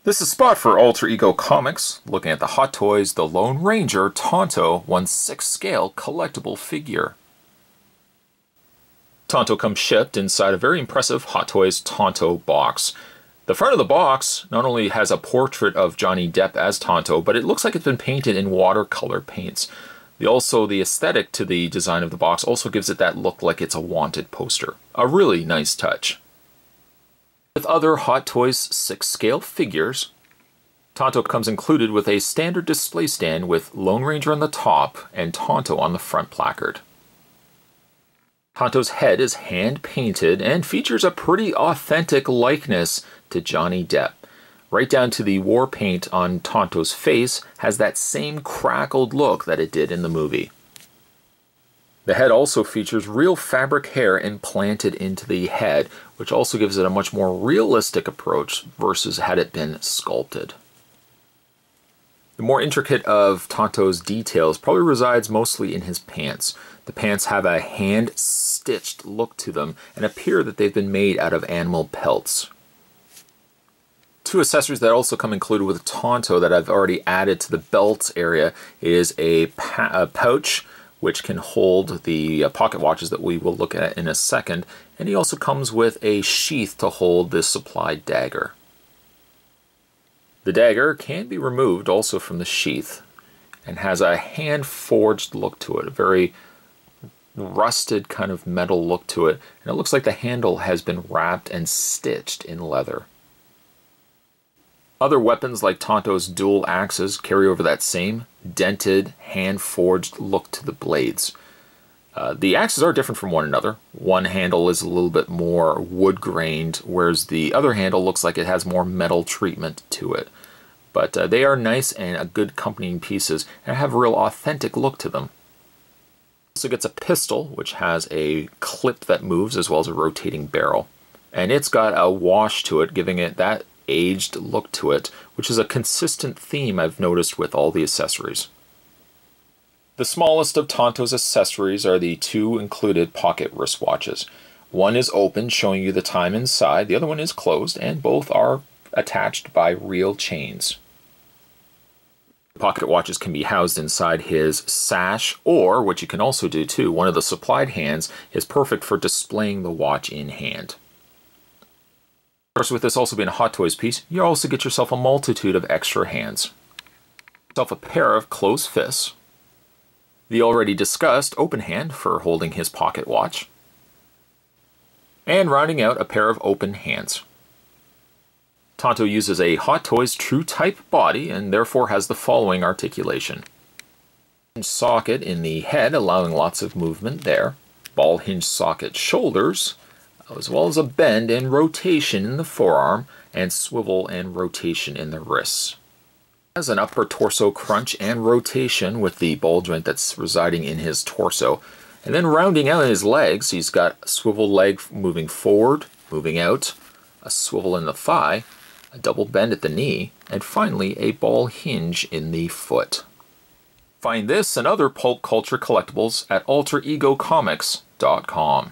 This is Spot for Alter Ego Comics, looking at the Hot Toys The Lone Ranger Tonto 1/6 scale collectible figure. Tonto comes shipped inside a very impressive Hot Toys Tonto box. The front of the box not only has a portrait of Johnny Depp as Tonto, but it looks like it's been painted in watercolor paints. The aesthetic to the design of the box also gives it that look like it's a wanted poster. A really nice touch. With other Hot Toys 6 scale figures, Tonto comes included with a standard display stand with Lone Ranger on the top and Tonto on the front placard. Tonto's head is hand-painted and features a pretty authentic likeness to Johnny Depp. Right down to the war paint on Tonto's face has that same crackled look that it did in the movie. The head also features real fabric hair implanted into the head, which also gives it a much more realistic approach versus had it been sculpted. The more intricate of Tonto's details probably resides mostly in his pants. The pants have a hand-stitched look to them and appear that they've been made out of animal pelts. Two accessories that also come included with Tonto that I've already added to the belt area is a pouch which can hold the pocket watches that we will look at in a second, and he also comes with a sheath to hold this supplied dagger. The dagger can be removed also from the sheath and has a hand-forged look to it, a very rusted kind of metal look to it, and it looks like the handle has been wrapped and stitched in leather. Other weapons like Tonto's dual axes carry over that same dented, hand-forged look to the blades. The axes are different from one another. One handle is a little bit more wood-grained, whereas the other handle looks like it has more metal treatment to it. But they are nice and good accompanying pieces and have a real authentic look to them. Also gets a pistol, which has a clip that moves as well as a rotating barrel. And it's got a wash to it, giving it that aged look to it, which is a consistent theme I've noticed with all the accessories. The smallest of Tonto's accessories are the two included pocket wristwatches. One is open, showing you the time inside, the other one is closed, and both are attached by real chains. The pocket watches can be housed inside his sash, or, what you can also do too, one of the supplied hands is perfect for displaying the watch in hand. Of course, with this also being a Hot Toys piece, you also get yourself a multitude of extra hands. Yourself a pair of closed fists, the already discussed open hand for holding his pocket watch, and rounding out a pair of open hands. Tonto uses a Hot Toys True Type body and therefore has the following articulation. Hinge socket in the head, allowing lots of movement there. Ball hinge socket shoulders, as well as a bend and rotation in the forearm, and swivel and rotation in the wrists. Has an upper torso crunch and rotation with the ball joint that's residing in his torso. And then rounding out his legs, he's got a swivel leg moving forward, moving out, a swivel in the thigh, a double bend at the knee, and finally a ball hinge in the foot. Find this and other pulp culture collectibles at AlterEgoComics.com.